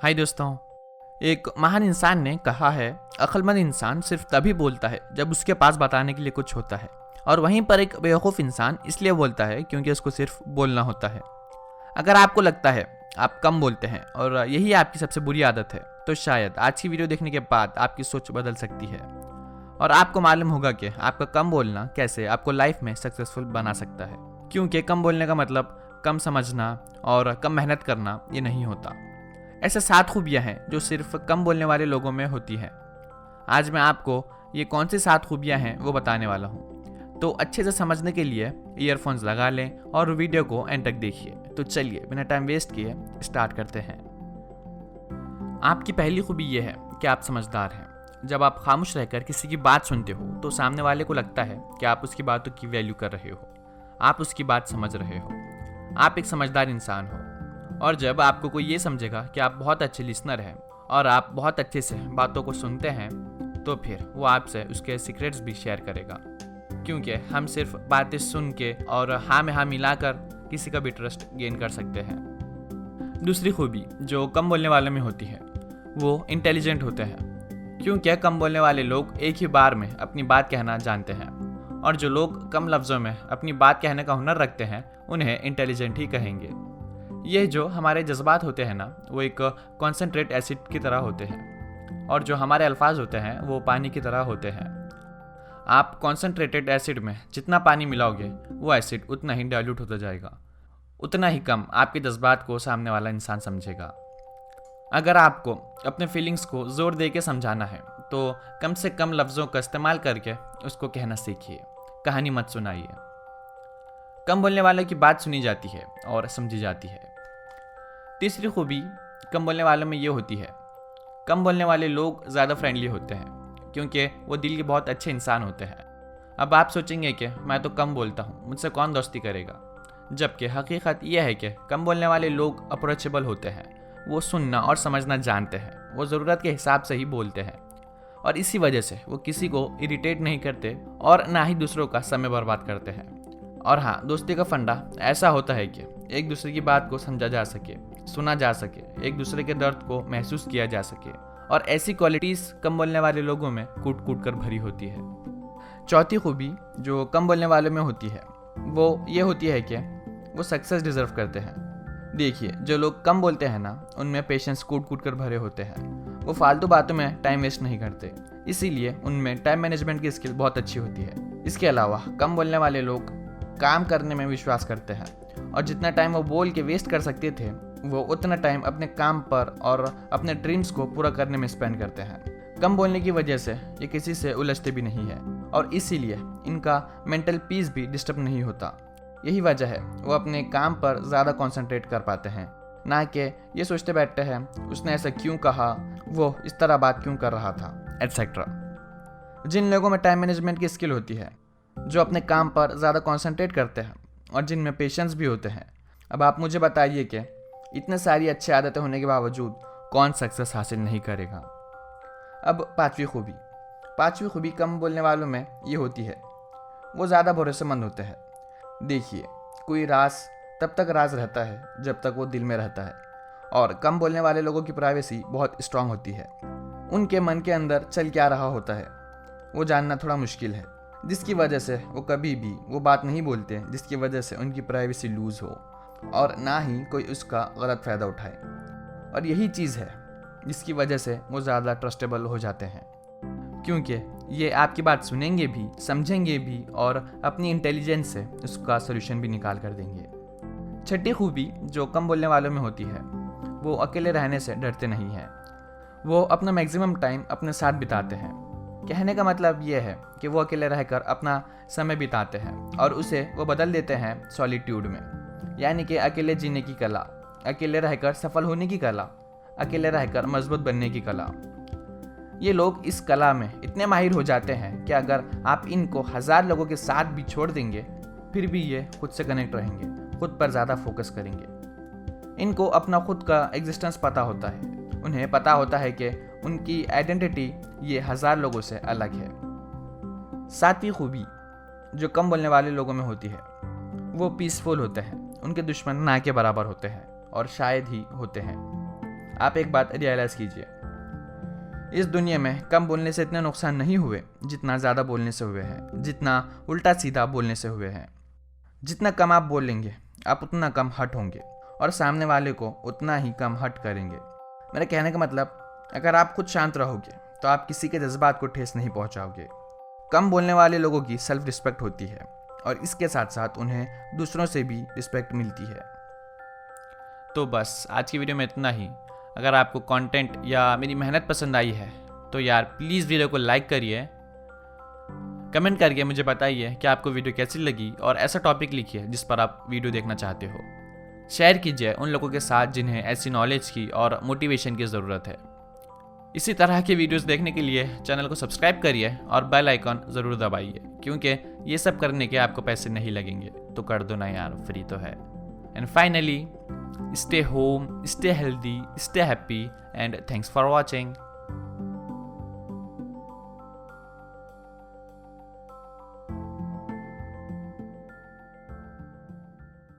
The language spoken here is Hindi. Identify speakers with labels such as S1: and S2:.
S1: हाय दोस्तों। एक महान इंसान ने कहा है, अक्लमंद इंसान सिर्फ तभी बोलता है जब उसके पास बताने के लिए कुछ होता है, और वहीं पर एक बेवकूफ़ इंसान इसलिए बोलता है क्योंकि उसको सिर्फ बोलना होता है। अगर आपको लगता है आप कम बोलते हैं और यही आपकी सबसे बुरी आदत है, तो शायद आज की वीडियो देखने के बाद आपकी सोच बदल सकती है और आपको मालूम होगा कि आपका कम बोलना कैसे आपको लाइफ में सक्सेसफुल बना सकता है। क्योंकि कम बोलने का मतलब कम समझना और कम मेहनत करना ये नहीं होता। ऐसे 7 खूबियाँ हैं जो सिर्फ कम बोलने वाले लोगों में होती हैं। आज मैं आपको ये कौन सी 7 खूबियाँ हैं वो बताने वाला हूँ। तो अच्छे से समझने के लिए ईयरफोन्स लगा लें और वीडियो को एंड तक देखिए। तो चलिए बिना टाइम वेस्ट किए स्टार्ट करते हैं। आपकी पहली खूबी ये है कि आप समझदार हैं। जब आप खामोश रहकर किसी की बात सुनते हो तो सामने वाले को लगता है कि आप उसकी बातों की वैल्यू कर रहे हो, आप उसकी बात समझ रहे हो, आप एक समझदार इंसान हो। और जब आपको कोई ये समझेगा कि आप बहुत अच्छे लिसनर हैं और आप बहुत अच्छे से बातों को सुनते हैं, तो फिर वो आपसे उसके सीक्रेट्स भी शेयर करेगा। क्योंकि हम सिर्फ बातें सुन के और हाँ में हाँ मिलाकर किसी का भी ट्रस्ट गेन कर सकते हैं। दूसरी खूबी जो कम बोलने वालों में होती है वो इंटेलिजेंट होते हैं। क्योंकि कम बोलने वाले लोग एक ही बार में अपनी बात कहना जानते हैं, और जो लोग कम लफ्ज़ों में अपनी बात कहने का हुनर रखते हैं उन्हें इंटेलिजेंट ही कहेंगे। ये जो हमारे जज्बात होते हैं ना, वो एक कॉन्सेंट्रेट एसिड की तरह होते हैं, और जो हमारे अल्फाज होते हैं वो पानी की तरह होते हैं। आप कॉन्सेंट्रेटेड एसिड में जितना पानी मिलाओगे वो एसिड उतना ही डाइल्यूट होता जाएगा, उतना ही कम आपके जज्बात को सामने वाला इंसान समझेगा। अगर आपको अपने फीलिंग्स को ज़ोर दे के समझाना है तो कम से कम लफ्ज़ों का इस्तेमाल करके उसको कहना सीखिए, कहानी मत सुनाइए। कम बोलने वालों की बात सुनी जाती है और समझी जाती है। तीसरी खूबी कम बोलने वालों में ये होती है, कम बोलने वाले लोग ज़्यादा फ्रेंडली होते हैं क्योंकि वो दिल के बहुत अच्छे इंसान होते हैं। अब आप सोचेंगे कि मैं तो कम बोलता हूँ, मुझसे कौन दोस्ती करेगा, जबकि हकीकत यह है कि कम बोलने वाले लोग अप्रोचेबल होते हैं। वो सुनना और समझना जानते हैं, वो ज़रूरत के हिसाब से ही बोलते हैं, और इसी वजह से वो किसी को इरिटेट नहीं करते और ना ही दूसरों का समय बर्बाद करते हैं। और हाँ, दोस्ती का फंडा ऐसा होता है कि एक दूसरे की बात को समझा जा सके, सुना जा सके, एक दूसरे के दर्द को महसूस किया जा सके, और ऐसी क्वालिटीज़ कम बोलने वाले लोगों में कूट कूट कर भरी होती है। चौथी खूबी जो कम बोलने वालों में होती है वो ये होती है कि वो सक्सेस डिजर्व करते हैं। देखिए, जो लोग कम बोलते हैं ना, उनमें पेशेंस कूट कूट कर भरे होते हैं। वो फालतू बातों में टाइम वेस्ट नहीं करते, इसीलिए उनमें टाइम मैनेजमेंट की स्किल बहुत अच्छी होती है। इसके अलावा कम बोलने वाले लोग काम करने में विश्वास करते हैं, और जितना टाइम वो बोल के वेस्ट कर सकते थे वो उतना टाइम अपने काम पर और अपने ड्रीम्स को पूरा करने में स्पेंड करते हैं। कम बोलने की वजह से ये किसी से उलझते भी नहीं है, और इसीलिए इनका मेंटल पीस भी डिस्टर्ब नहीं होता। यही वजह है वो अपने काम पर ज़्यादा कंसंट्रेट कर पाते हैं, ना कि ये सोचते बैठते हैं उसने ऐसा क्यों कहा, वो इस तरह बात क्यों कर रहा था, एटसेट्रा। जिन लोगों में टाइम मैनेजमेंट की स्किल होती है, जो अपने काम पर ज़्यादा कंसंट्रेट करते हैं और जिनमें पेशेंस भी होते हैं, अब आप मुझे बताइए कि इतने सारी अच्छी आदतें होने के बावजूद कौन सक्सेस हासिल नहीं करेगा। अब पांचवी खूबी कम बोलने वालों में ये होती है, वो ज़्यादा भरोसेमंद होते हैं। देखिए, कोई राज तब तक राज रहता है जब तक वो दिल में रहता है, और कम बोलने वाले लोगों की प्राइवेसी बहुत स्ट्रांग होती है। उनके मन के अंदर चल क्या रहा होता है वो जानना थोड़ा मुश्किल है, जिसकी वजह से वो कभी भी वो बात नहीं बोलते जिसकी वजह से उनकी प्राइवेसी लूज़ हो, और ना ही कोई उसका गलत फ़ायदा उठाए। और यही चीज़ है जिसकी वजह से वो ज़्यादा ट्रस्टेबल हो जाते हैं, क्योंकि ये आपकी बात सुनेंगे भी, समझेंगे भी, और अपनी इंटेलिजेंस से उसका सोल्यूशन भी निकाल कर देंगे। छठी खूबी जो कम बोलने वालों में होती है वो अकेले रहने से डरते नहीं हैं। वो अपना मैक्सिमम टाइम अपने साथ बिताते हैं। कहने का मतलब ये है कि वो अकेले रहकर अपना समय बिताते हैं और उसे वो बदल देते हैं सॉलिट्यूड में, यानी कि अकेले जीने की कला, अकेले रहकर सफल होने की कला, अकेले रहकर मजबूत बनने की कला। ये लोग इस कला में इतने माहिर हो जाते हैं कि अगर आप इनको 1000 लोगों के साथ भी छोड़ देंगे फिर भी ये खुद से कनेक्ट रहेंगे, खुद पर ज़्यादा फोकस करेंगे। इनको अपना खुद का एग्जिस्टेंस पता होता है, उन्हें पता होता है कि उनकी आइडेंटिटी ये 1000 लोगों से अलग है। 7वीं खूबी जो कम बोलने वाले लोगों में होती है वो पीसफुल होते हैं। उनके दुश्मन ना के बराबर होते हैं और शायद ही होते हैं। आप एक बात रियलाइज़ कीजिए, इस दुनिया में कम बोलने से इतने नुकसान नहीं हुए जितना ज़्यादा बोलने से हुए हैं, जितना उल्टा सीधा बोलने से हुए हैं। जितना कम आप बोलेंगे आप उतना कम हर्ट होंगे और सामने वाले को उतना ही कम हर्ट करेंगे। मेरे कहने का मतलब, अगर आप खुद शांत रहोगे तो आप किसी के जज्बात को ठेस नहीं पहुंचाओगे। कम बोलने वाले लोगों की सेल्फ रिस्पेक्ट होती है और इसके साथ साथ उन्हें दूसरों से भी रिस्पेक्ट मिलती है। तो बस आज की वीडियो में इतना ही। अगर आपको कंटेंट या मेरी मेहनत पसंद आई है तो यार प्लीज़ वीडियो को लाइक करिए, कमेंट करके मुझे बताइए कि आपको वीडियो कैसी लगी और ऐसा टॉपिक लिखिए जिस पर आप वीडियो देखना चाहते हो। शेयर कीजिए उन लोगों के साथ जिन्हें ऐसी नॉलेज की और मोटिवेशन की ज़रूरत है। इसी तरह के वीडियोस देखने के लिए चैनल को सब्सक्राइब करिए और बेल आइकॉन ज़रूर दबाइए, क्योंकि ये सब करने के आपको पैसे नहीं लगेंगे, तो कर दो ना यार, फ्री तो है। And finally, stay home, stay healthy, stay happy and thanks for watching.